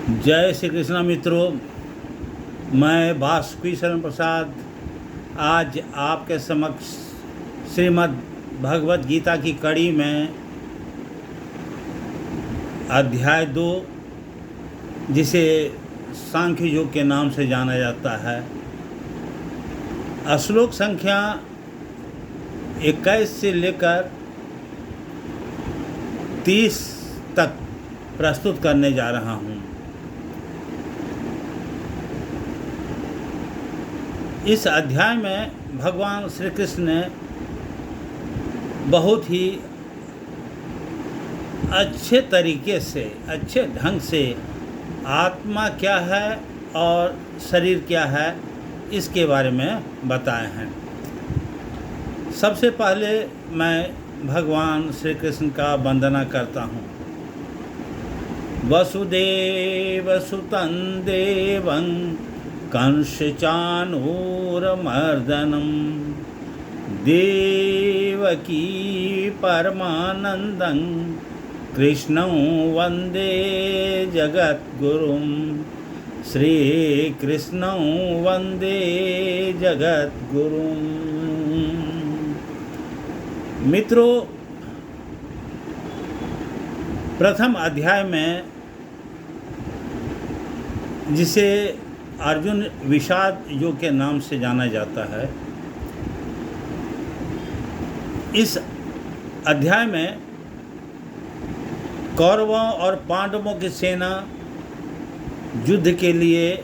जय श्री कृष्ण मित्रों। मैं वासुकी शरण प्रसाद आज आपके समक्ष श्रीमद् भगवद गीता की कड़ी में अध्याय 2, जिसे सांख्य योग के नाम से जाना जाता है, श्लोक संख्या 21 से लेकर 30 तक प्रस्तुत करने जा रहा हूँ। इस अध्याय में भगवान श्री कृष्ण ने बहुत ही अच्छे तरीके से, अच्छे ढंग से आत्मा क्या है और शरीर क्या है इसके बारे में बताए हैं। सबसे पहले मैं भगवान श्री कृष्ण का वंदना करता हूँ। वसुदेव सुतं देवं कंसचाणूरमर्दनं देवकी परमानंदं कृष्णं वंदे जगद्गुरुं श्रीकृष्णं वंदे जगद्गुरुं। मित्रों, प्रथम अध्याय में, जिसे अर्जुन विषाद योग के नाम से जाना जाता है, इस अध्याय में कौरवों और पांडवों की सेना युद्ध के लिए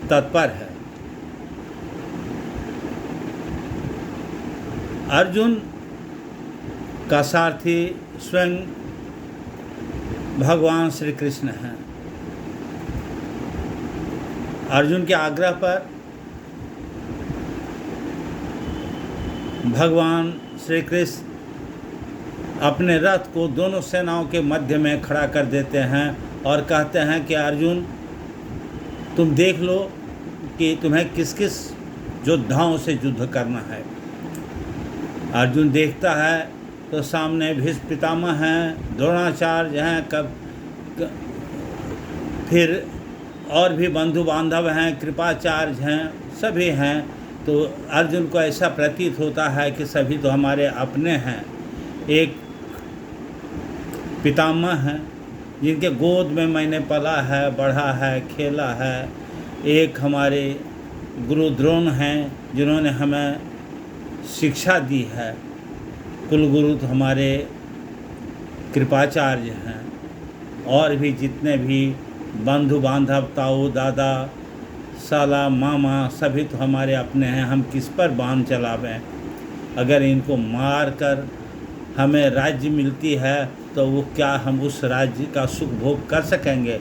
तत्पर है। अर्जुन का सारथी स्वयं भगवान श्री कृष्ण हैं। अर्जुन के आग्रह पर भगवान श्री कृष्ण अपने रथ को दोनों सेनाओं के मध्य में खड़ा कर देते हैं और कहते हैं कि अर्जुन, तुम देख लो कि तुम्हें किस किस योद्धाओं से युद्ध करना है। अर्जुन देखता है तो सामने भीष्म पितामह हैं, द्रोणाचार्य हैं, फिर और भी बंधु बांधव हैं, कृपाचार्य हैं, सभी हैं। तो अर्जुन को ऐसा प्रतीत होता है कि सभी तो हमारे अपने हैं। एक पितामह हैं जिनके गोद में मैंने पला है, बढ़ा है, खेला है। एक हमारे गुरु द्रोण हैं जिन्होंने हमें शिक्षा दी है। कुलगुरु तो हमारे कृपाचार्य हैं। और भी जितने भी बंधु बांधव, ताऊ, दादा, साला, मामा, सभी तो हमारे अपने हैं। हम किस पर बाण चलावें? अगर इनको मार कर हमें राज्य मिलती है तो वो क्या हम उस राज्य का सुख भोग कर सकेंगे?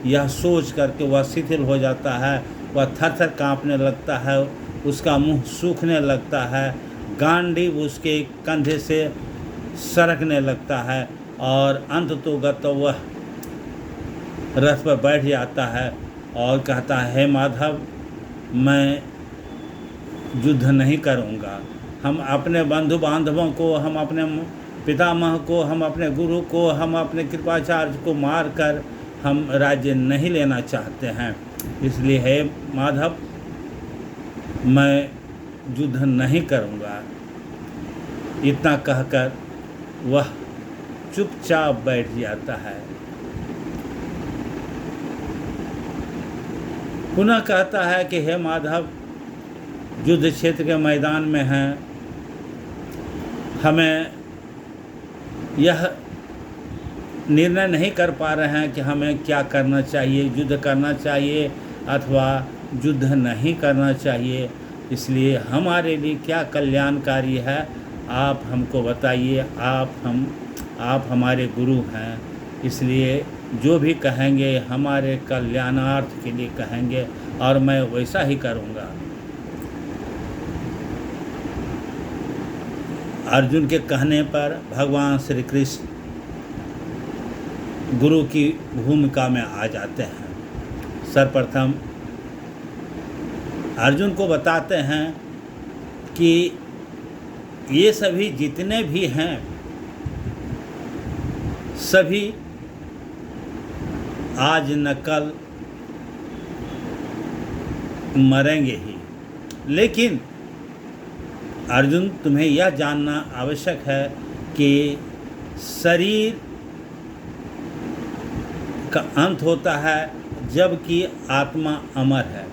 यह सोच करके वह शिथिल हो जाता है, वह थर थर काँपने लगता है, उसका मुंह सूखने लगता है, गांडीव उसके कंधे से सरकने लगता है और अंततोगत वह रथ पर बैठ जाता है और कहता है, हे माधव, मैं युद्ध नहीं करूँगा। हम अपने बंधु बांधवों को, हम अपने पितामह को, हम अपने गुरु को, हम अपने कृपाचार्य को मार कर हम राज्य नहीं लेना चाहते हैं। इसलिए हे माधव, मैं युद्ध नहीं करूँगा। इतना कहकर वह चुपचाप बैठ जाता है। पुनः कहता है कि हे माधव, युद्ध क्षेत्र के मैदान में हैं, हमें यह निर्णय नहीं कर पा रहे हैं कि हमें क्या करना चाहिए, युद्ध करना चाहिए अथवा युद्ध नहीं करना चाहिए। इसलिए हमारे लिए क्या कल्याणकारी है, आप हमको बताइए। आप हमारे गुरु हैं, इसलिए जो भी कहेंगे हमारे कल्याणार्थ के लिए कहेंगे और मैं वैसा ही करूँगा। अर्जुन के कहने पर भगवान श्री कृष्ण गुरु की भूमिका में आ जाते हैं। सर्वप्रथम अर्जुन को बताते हैं कि ये सभी जितने भी हैं सभी आज न कल मरेंगे ही। लेकिन अर्जुन, तुम्हें यह जानना आवश्यक है कि शरीर का अंत होता है जबकि आत्मा अमर है।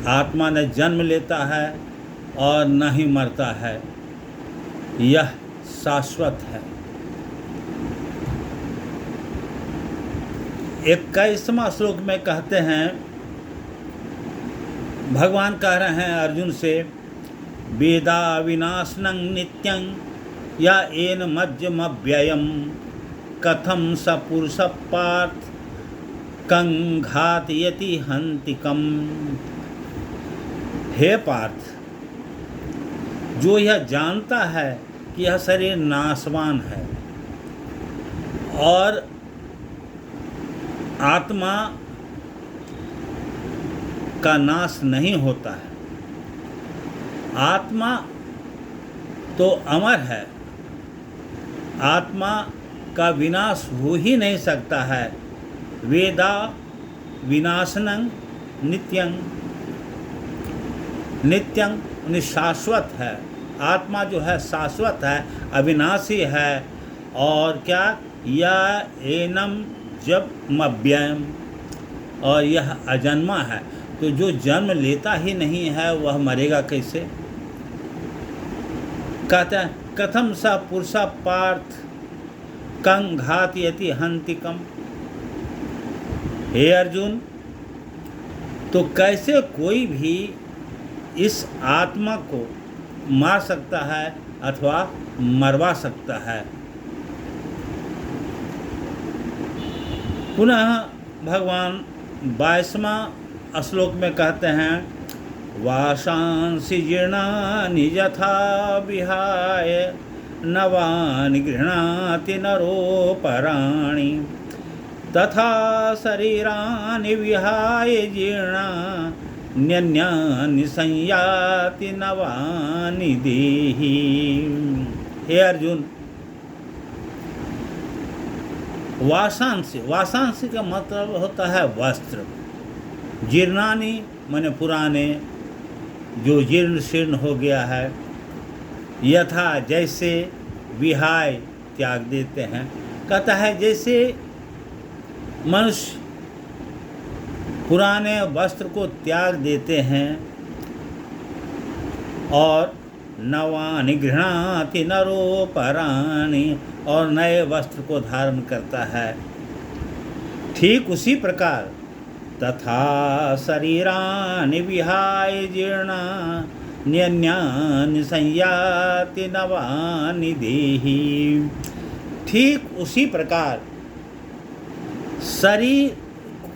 आत्मा न जन्म लेता है और न ही मरता है, यह शाश्वत है। 21वां श्लोक में कहते हैं, भगवान कह रहे हैं अर्जुन से, वेदा विनाशनं नित्यं या एन मज्जमव्ययम् कथम स पुरुष पार्थ कं घातयति हन्तिकम्। हे पार्थ, जो यह जानता है कि यह शरीर नाशवान है और आत्मा का नाश नहीं होता है, आत्मा तो अमर है, आत्मा का विनाश हो ही नहीं सकता है। वेदा विनाशनं नित्यं, नित्यं शाश्वत है। आत्मा जो है शाश्वत है, अविनाशी है। और क्या, या एनम जब मव्ययम, और यह अजन्मा है। तो जो जन्म लेता ही नहीं है वह मरेगा कैसे? कहते हैं, कथम स पुरुष पार्थ कं घातयति हन्तिकम्। हे अर्जुन, तो कैसे कोई भी इस आत्मा को मार सकता है अथवा मरवा सकता है? पुनः भगवान 22वां श्लोक में कहते हैं, वाशांसि जीर्णानि यथा विहाय नवानि गृह्णाति नरोपराणि तथा शरीराणि विहाय जीर्णान्यन्यानि संयाति नवानि देहि। हे अर्जुन, वाशांसी का मतलब होता है वस्त्र। जीर्णानि माने पुराने, जो जीर्ण शीर्ण हो गया है। यथा जैसे, विहाय त्याग देते हैं। कहता है जैसे मनुष्य पुराने वस्त्र को त्याग देते हैं और नवानि गृह्णाति नरोपराणि, और नए वस्त्र को धारण करता है, ठीक उसी प्रकार तथा शरीराणि विहाय जीर्णान्यन्यानि संयाति नवानि देहि। ठीक उसी प्रकार शरीर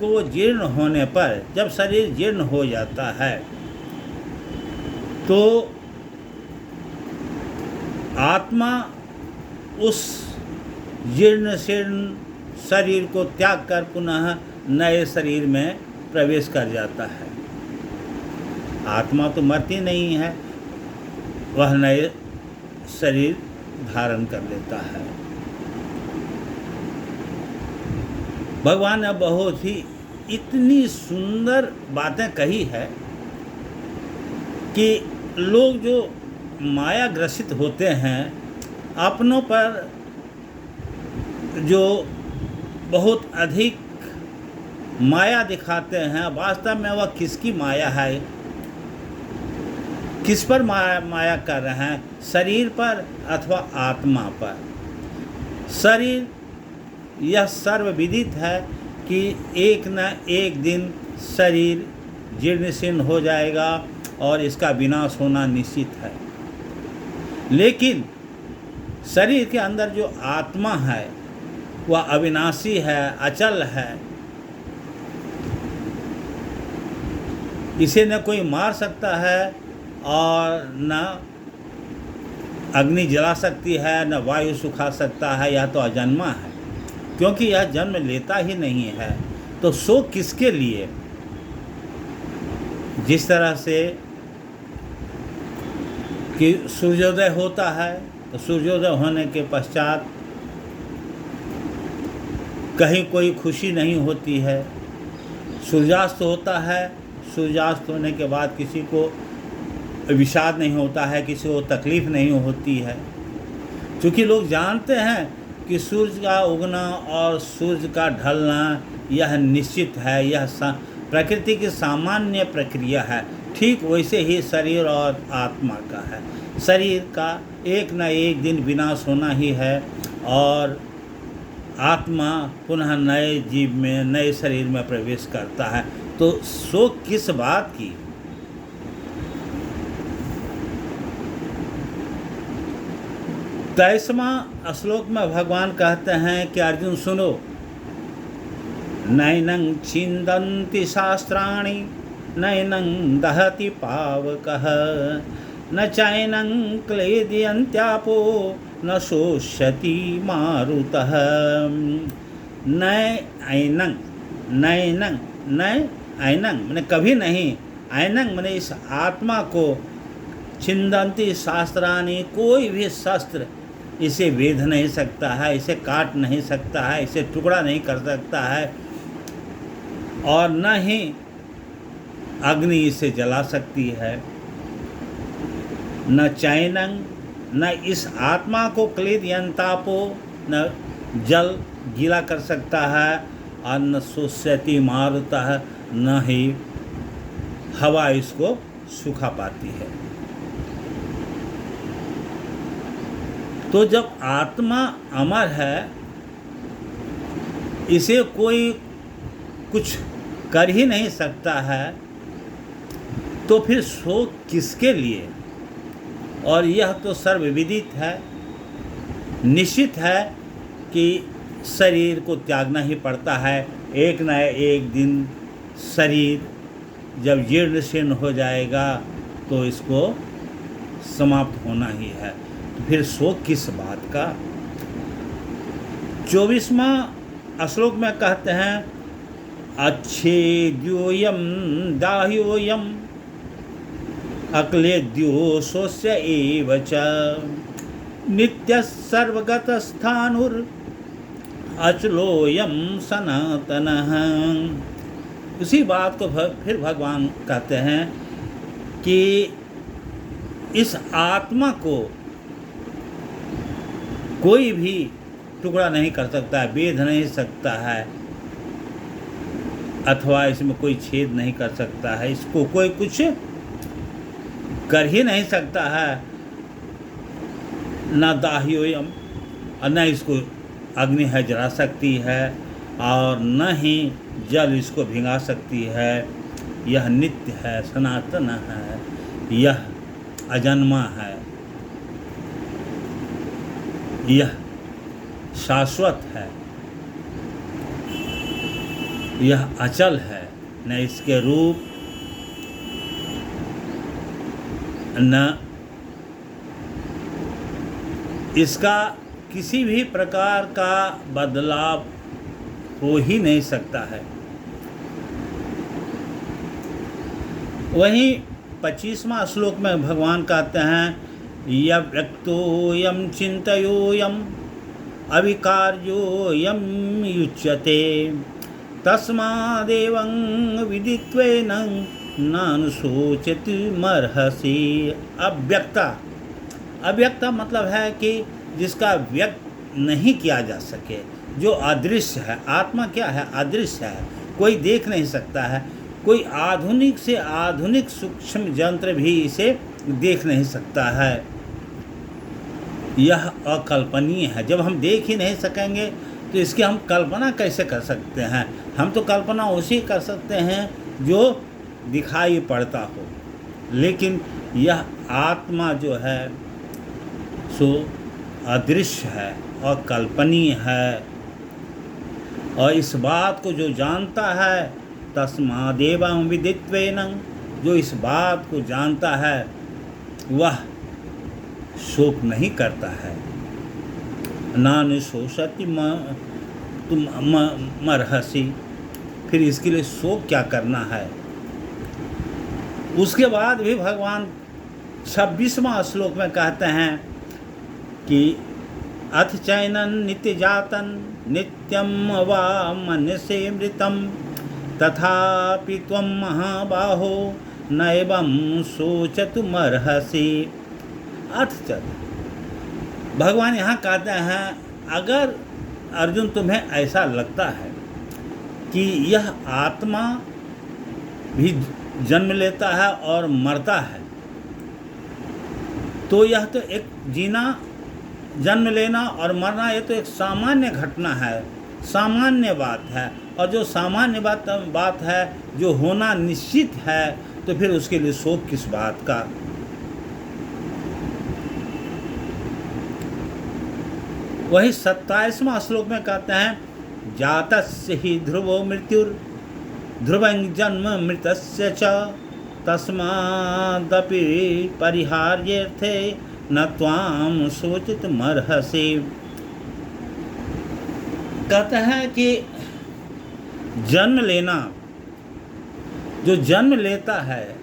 को जीर्ण होने पर, जब शरीर जीर्ण हो जाता है तो आत्मा उस जीर्ण शीर्ण शरीर को त्याग कर पुनः नए शरीर में प्रवेश कर जाता है। आत्मा तो मरती नहीं है, वह नए शरीर धारण कर लेता है। भगवान ने बहुत ही इतनी सुंदर बातें कही है कि लोग जो माया ग्रसित होते हैं, अपनों पर जो बहुत अधिक माया दिखाते हैं, वास्तव में वह किसकी माया है? किस पर माया कर रहे हैं? शरीर पर अथवा आत्मा पर? शरीर, यह सर्वविदित है कि एक न एक दिन शरीर जीर्ण शीर्ण हो जाएगा और इसका विनाश होना निश्चित है। लेकिन शरीर के अंदर जो आत्मा है वह अविनाशी है, अचल है। इसे न कोई मार सकता है और न अग्नि जला सकती है, न वायु सुखा सकता है। यह तो अजन्मा है, क्योंकि यह जन्म लेता ही नहीं है। तो सो किसके लिए? जिस तरह से कि सूर्योदय होता है, तो सूर्योदय होने के पश्चात कहीं कोई खुशी नहीं होती है। सूर्यास्त होता है, सूर्यास्त होने के बाद किसी को विषाद नहीं होता है, किसी को तकलीफ़ नहीं होती है, क्योंकि लोग जानते हैं कि सूर्य का उगना और सूर्य का ढलना यह निश्चित है, यह प्रकृति की सामान्य प्रक्रिया है। ठीक वैसे ही शरीर और आत्मा का है। शरीर का एक न एक दिन विनाश होना ही है और आत्मा पुनः नए जीव में, नए शरीर में प्रवेश करता है। तो शोक किस बात की? 23वां श्लोक में भगवान कहते हैं कि अर्जुन सुनो, नैनं छिन्दन्ति शास्त्राणि नैनं दहति पावकः न चैनं क्लेदयन्त्यापो न शोष्यति मारुतः। नैनं नैनं नैनं मैंने कभी नहीं, ऐनं मैंने इस आत्मा को, छिन्दन्ति शास्त्राणि कोई भी शस्त्र इसे वेध नहीं सकता है, इसे काट नहीं सकता है, इसे टुकड़ा नहीं कर सकता है, और न ही अग्नि इसे जला सकती है। न चैनं, न इस आत्मा को क्लेदयन्तापो, न जल गीला कर सकता है, और न शोष्यति मारुतः, न ही हवा इसको सूखा पाती है। तो जब आत्मा अमर है, इसे कोई कुछ कर ही नहीं सकता है, तो फिर शोक किसके लिए? और यह तो सर्वविदित है, निश्चित है कि शरीर को त्यागना ही पड़ता है। एक न एक दिन शरीर जब जीर्ण शीर्ण हो जाएगा तो इसको समाप्त होना ही है। तो फिर शोक किस बात का? 24वां श्लोक में कहते हैं, अच्छेद्योयम दाह्योयम अक्लेद्यो शोष्य एव च नित्य सर्वगत स्थानुर अचलोयम सनातनः। उसी बात को फिर भगवान कहते हैं कि इस आत्मा को कोई भी टुकड़ा नहीं कर सकता है, वेध नहीं सकता है, अथवा इसमें कोई छेद नहीं कर सकता है, इसको कोई कुछ कर ही नहीं सकता है। न दाह्योयम, और न इसको अग्नि है जला सकती है, और न ही जल इसको भिंगा सकती है। यह नित्य है, सनातन है, यह अजन्मा है, यह शाश्वत है, यह अचल है। न इसके रूप, न इसका किसी भी प्रकार का बदलाव हो ही नहीं सकता है। वहीं 25वां श्लोक में भगवान कहते हैं, यव्यक्तोऽयं चिन्तयोऽयम् अविकार्योऽयं युच्यते तस्मादेवं विदित्वैनं नानुशोचतिमर्हसि। अव्यक्ता, अव्यक्ता मतलब है कि जिसका व्यक्त नहीं किया जा सके, जो अदृश्य है। आत्मा क्या है? अदृश्य है, कोई देख नहीं सकता है, कोई आधुनिक से आधुनिक सूक्ष्म यंत्र भी इसे देख नहीं सकता है। यह अकल्पनीय है। जब हम देख ही नहीं सकेंगे तो इसकी हम कल्पना कैसे कर सकते हैं? हम तो कल्पना उसी कर सकते हैं जो दिखाई पड़ता हो, लेकिन यह आत्मा जो है सो अदृश्य है, अकल्पनीय है। और इस बात को जो जानता है, तस्मादेवं विदित्वैनं, जो इस बात को जानता है वह शोक नहीं करता है। नानुशोचति मर्हसि, फिर इसके लिए शोक क्या करना है? उसके बाद भी भगवान 26वां श्लोक में कहते हैं कि अथ चैनन नित्य जातन नित्यम वा मनसे मृतम तथापि त्वं महाबाहो नैवं शोचतुमर्हसि। अथ च भगवान यहाँ कहते हैं, अगर अर्जुन तुम्हें ऐसा लगता है कि यह आत्मा भी जन्म लेता है और मरता है, तो यह तो एक जीना, जन्म लेना और मरना, ये तो एक सामान्य घटना है, सामान्य बात है। और जो सामान्य बात है, जो होना निश्चित है, तो फिर उसके लिए शोक किस बात का। वही 27वां श्लोक में कहते हैं, जातस्य हि ध्रुवो मृत्युर ध्रुवं जन्म मृतस्य च तस्मादपि परिहार्यर्थे न त्वां शोचितुमर्हसि। कहते हैं कि जन्म लेना, जो जन्म लेता है,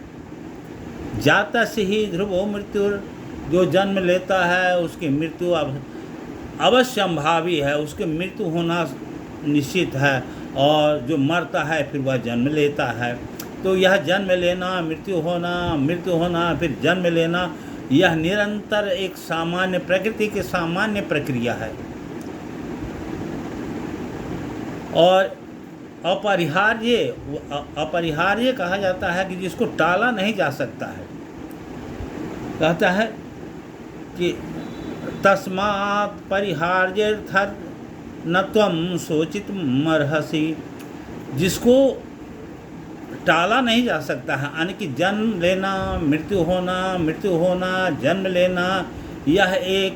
जातस्य हि ध्रुवो मृत्युर, जो जन्म लेता है उसकी मृत्यु अवश्यंभावी है, उसकी मृत्यु होना निश्चित है। और जो मरता है फिर वह जन्म लेता है। तो यह जन्म लेना, मृत्यु होना, मृत्यु होना, फिर जन्म लेना, यह निरंतर एक सामान्य प्रकृति की सामान्य प्रक्रिया है और अपरिहार्य कहा जाता है कि जिसको टाला नहीं जा सकता है। कहता है कि तस्मात् परिहार्यर्थं न त्वं शोचितुमर्हसि, जिसको टाला नहीं जा सकता है, यानी कि जन्म लेना, मृत्यु होना, जन्म लेना, यह एक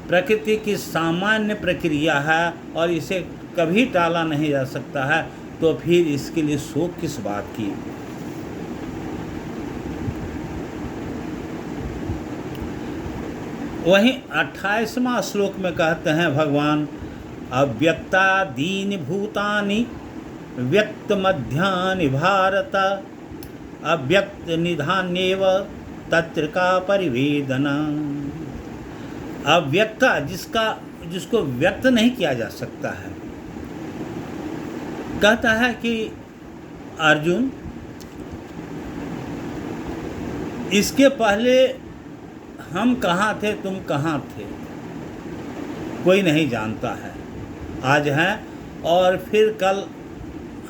प्रकृति की सामान्य प्रक्रिया है और इसे कभी टाला नहीं जा सकता है। तो फिर इसके लिए शोक किस बात की। वहीं 28वां श्लोक में कहते हैं भगवान, अव्यक्तादीनि भूतानि व्यक्तमध्यानि भारत अव्यक्त निधान्येव तत्र का परिवेदना। अव्यक्ता, जिसको व्यक्त नहीं किया जा सकता है। कहता है कि अर्जुन, इसके पहले हम कहाँ थे, तुम कहाँ थे, कोई नहीं जानता है। आज हैं और फिर कल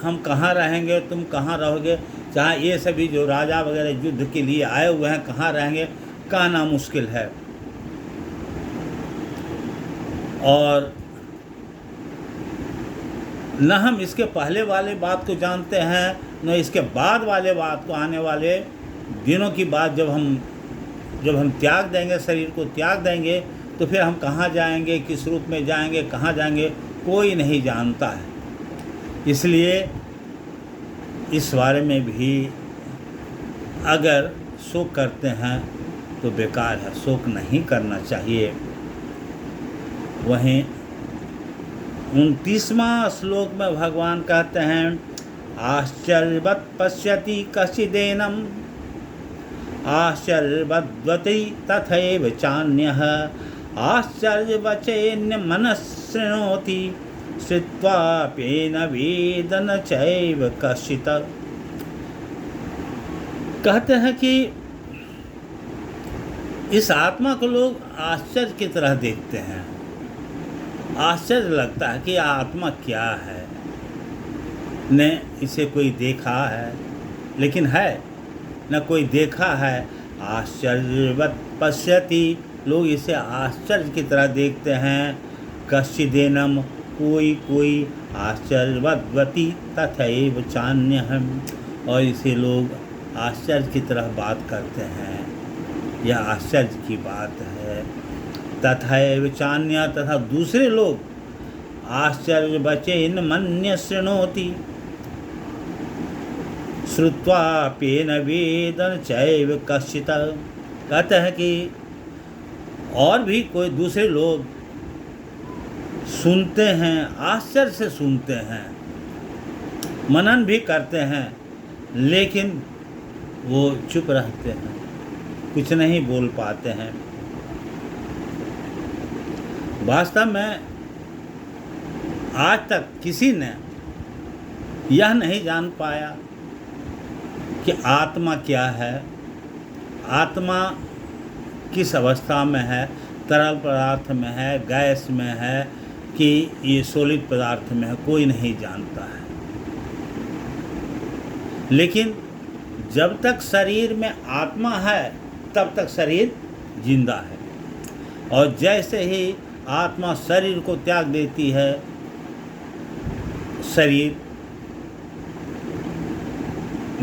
हम कहाँ रहेंगे, तुम कहाँ रहोगे। चाहे ये सभी जो राजा वगैरह युद्ध के लिए आए हुए हैं, कहाँ रहेंगे कहना मुश्किल है। और न हम इसके पहले वाले बात को जानते हैं, न इसके बाद वाले बात को, आने वाले दिनों की बात। जब हम त्याग देंगे, शरीर को त्याग देंगे, तो फिर हम कहाँ जाएंगे, किस रूप में जाएंगे, कहाँ जाएंगे, कोई नहीं जानता है। इसलिए इस बारे में भी अगर शोक करते हैं तो बेकार है, शोक नहीं करना चाहिए। वहीं 29वां श्लोक में भगवान कहते हैं, आश्चर्यवत् पश्यति कश्चिदेनम् आश्चर्यवद्वति तथैव चान्यः आश्चर्यवचेन मनश्शृणोति श्रुत्वाप्येन वेद न चैव कश्चित्। कहते हैं कि इस आत्मा को लोग आश्चर्य की तरह देखते हैं। आश्चर्य लगता है कि आत्मा क्या है, न इसे कोई देखा है, लेकिन है, न कोई देखा है। आश्चर्यवत् पश्यति, लोग इसे आश्चर्य की तरह देखते हैं। कश्चिदेनम, कोई आश्चर्यवद्वति तथैव चान्यः, और इसे लोग आश्चर्य की तरह बात करते हैं। यह आश्चर्य की बात है। तथैव चान्य, तथा दूसरे लोग आश्चर्यवचेन मन्य शृणोति श्रुत्वाप्येन वेद न चैव कश्चित्। कहते हैं कि और भी कोई दूसरे लोग सुनते हैं, आश्चर्य से सुनते हैं, मनन भी करते हैं, लेकिन वो चुप रहते हैं, कुछ नहीं बोल पाते हैं। वास्तव में आज तक किसी ने यह नहीं जान पाया कि आत्मा क्या है, आत्मा किस अवस्था में है, तरल पदार्थ में है, गैस में है कि ये सॉलिड पदार्थ में है, कोई नहीं जानता है। लेकिन जब तक शरीर में आत्मा है तब तक शरीर जिंदा है, और जैसे ही आत्मा शरीर को त्याग देती है, शरीर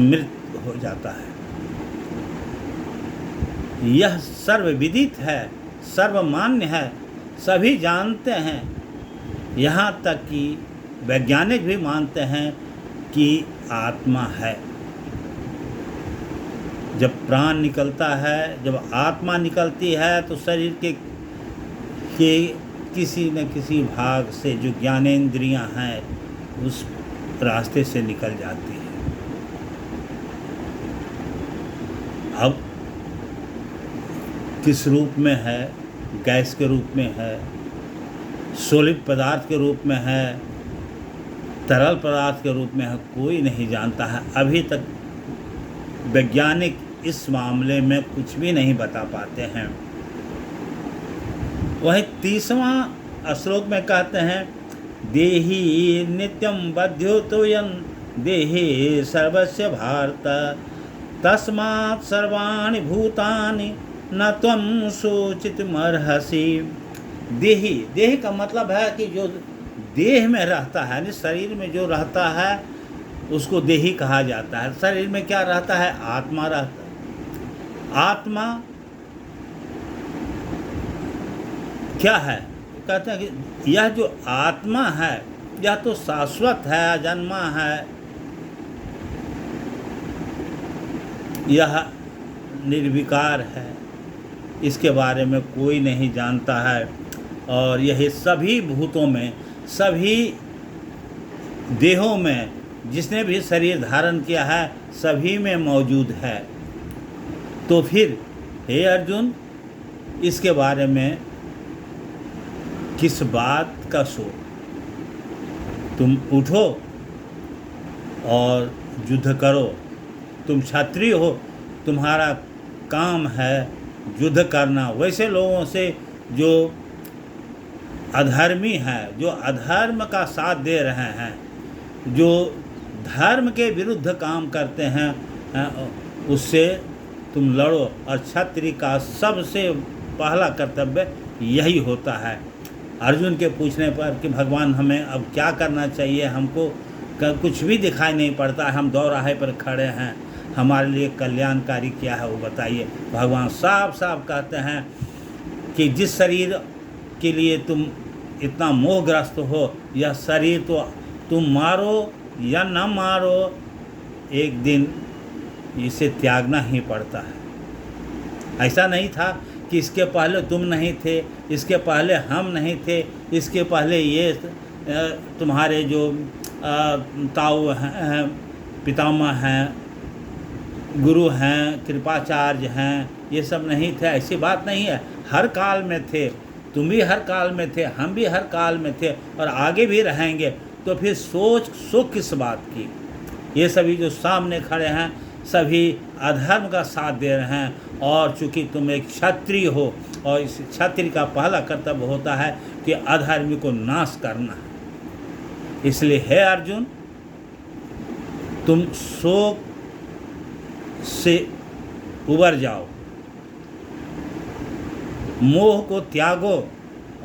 मृत हो जाता है। यह सर्वविदित है, सर्वमान्य है, सभी जानते हैं। यहाँ तक कि वैज्ञानिक भी मानते हैं कि आत्मा है। जब प्राण निकलता है, जब आत्मा निकलती है, तो शरीर के किसी न किसी भाग से जो ज्ञानेंद्रियां हैं उस रास्ते से निकल जाती है। अब किस रूप में है, गैस के रूप में है, सॉलिड पदार्थ के रूप में है, तरल पदार्थ के रूप में है, कोई नहीं जानता है। अभी तक वैज्ञानिक इस मामले में कुछ भी नहीं बता पाते हैं। वही 30वां श्लोक में कहते हैं, देहि नित्यं बध्योतोयं देहे सर्वस्य भारत तस्मात् सर्वाणि भूतानि न त्वं शोचितुमर्हसि। देहि, देह का मतलब है कि जो देह में रहता है, यानी शरीर में जो रहता है उसको देही कहा जाता है। शरीर में क्या रहता है? आत्मा रहता है। आत्मा क्या है? कहते हैं कि यह जो आत्मा है यह तो शाश्वत है, अजन्मा है, यह निर्विकार है, इसके बारे में कोई नहीं जानता है। और यह सभी भूतों में, सभी देहों में, जिसने भी शरीर धारण किया है सभी में मौजूद है। तो फिर हे अर्जुन, इसके बारे में किस बात का शोक? तुम उठो और युद्ध करो। तुम क्षत्रिय हो, तुम्हारा काम है युद्ध करना वैसे लोगों से जो अधर्मी हैं, जो अधर्म का साथ दे रहे हैं, जो धर्म के विरुद्ध काम करते हैं, उससे तुम लड़ो। और क्षत्रिय का सबसे पहला कर्तव्य यही होता है। अर्जुन के पूछने पर कि भगवान हमें अब क्या करना चाहिए, हमको कुछ भी दिखाई नहीं पड़ता, हम दौराहे पर खड़े हैं, हमारे लिए कल्याणकारी क्या है वो बताइए। भगवान साफ साफ कहते हैं कि जिस शरीर के लिए तुम इतना मोहग्रस्त हो, यह शरीर तो तुम मारो या न मारो, एक दिन इसे त्यागना ही पड़ता है। ऐसा नहीं था कि इसके पहले तुम नहीं थे, इसके पहले हम नहीं थे, इसके पहले ये तुम्हारे जो ताऊ हैं, पितामह हैं, गुरु हैं, कृपाचार्य हैं, ये सब नहीं थे। ऐसी बात नहीं है। हर काल में थे, तुम भी हर काल में थे, हम भी हर काल में थे और आगे भी रहेंगे। तो फिर सोच किस बात की? ये सभी जो सामने खड़े हैं सभी अधर्म का साथ दे रहे हैं। और चूँकि तुम एक क्षत्रिय हो और इस क्षत्रिय का पहला कर्तव्य होता है कि अधर्मी को नाश करना है। इसलिए हे अर्जुन, तुम शोक से उबर जाओ, मोह को त्यागो।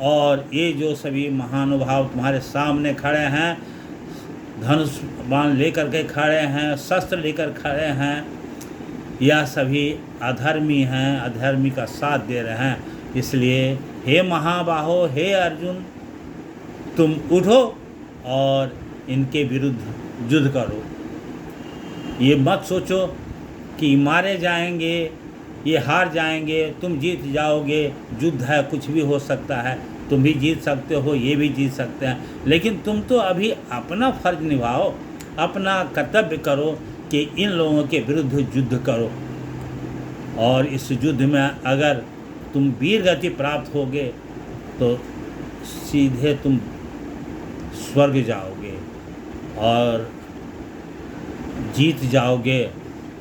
और ये जो सभी महानुभाव तुम्हारे सामने खड़े हैं, धनुष बाण लेकर के खड़े हैं, शस्त्र लेकर खड़े हैं, यह सभी अधर्मी हैं, अधर्मी का साथ दे रहे हैं। इसलिए हे महाबाहो, हे अर्जुन, तुम उठो और इनके विरुद्ध युद्ध करो। ये मत सोचो कि मारे जाएंगे, ये हार जाएंगे, तुम जीत जाओगे। युद्ध है, कुछ भी हो सकता है, तुम भी जीत सकते हो, ये भी जीत सकते हैं। लेकिन तुम तो अभी अपना फर्ज निभाओ, अपना कर्तव्य करो कि इन लोगों के विरुद्ध युद्ध करो। और इस युद्ध में अगर तुम वीर गति प्राप्त होगे तो सीधे तुम स्वर्ग जाओगे और जीत जाओगे,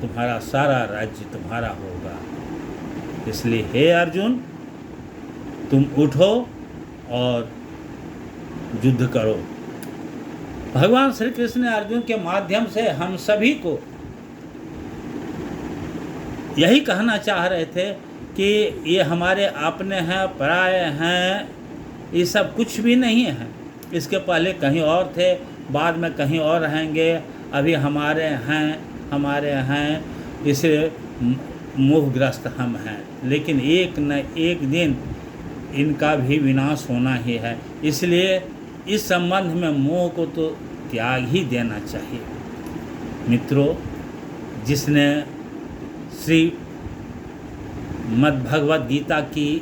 तुम्हारा सारा राज्य तुम्हारा होगा। इसलिए हे अर्जुन, तुम उठो और युद्ध करो। भगवान श्री कृष्ण ने अर्जुन के माध्यम से हम सभी को यही कहना चाह रहे थे कि ये हमारे अपने हैं, पराये हैं, ये सब कुछ भी नहीं है। इसके पहले कहीं और थे, बाद में कहीं और रहेंगे, अभी हमारे हैं, इसलिए मोहग्रस्त हम हैं। लेकिन एक न एक दिन इनका भी विनाश होना ही है। इसलिए इस संबंध में मोह को तो त्याग ही देना चाहिए। मित्रों, जिसने श्री मद्भगवत गीता की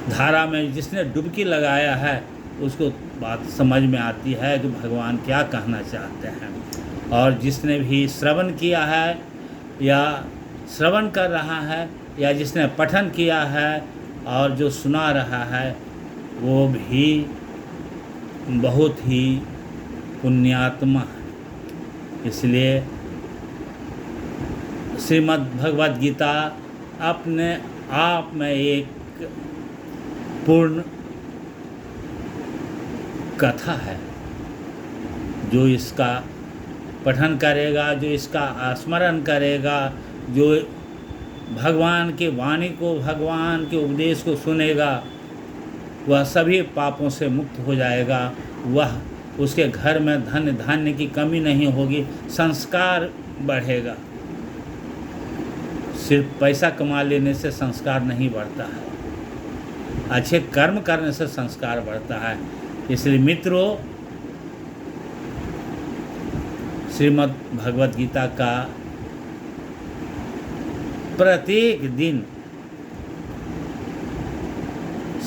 धारा में जिसने डुबकी लगाया है, उसको बात समझ में आती है कि भगवान क्या कहना चाहते हैं। और जिसने भी श्रवण किया है या श्रवण कर रहा है या जिसने पठन किया है और जो सुना रहा है, वो भी बहुत ही पुण्यात्मा है। इसलिए श्रीमद् भगवद गीता अपने आप में एक पूर्ण कथा है। जो इसका पठन करेगा, जो इसका स्मरण करेगा, जो भगवान की वाणी को, भगवान के उपदेश को सुनेगा, वह सभी पापों से मुक्त हो जाएगा। वह उसके घर में धन धान्य की कमी नहीं होगी, संस्कार बढ़ेगा। सिर्फ पैसा कमा लेने से संस्कार नहीं बढ़ता है, अच्छे कर्म करने से संस्कार बढ़ता है। इसलिए मित्रों, श्रीमद् भगवद गीता का प्रत्येक दिन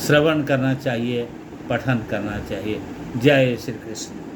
श्रवण करना चाहिए, पठन करना चाहिए। जय श्री कृष्ण।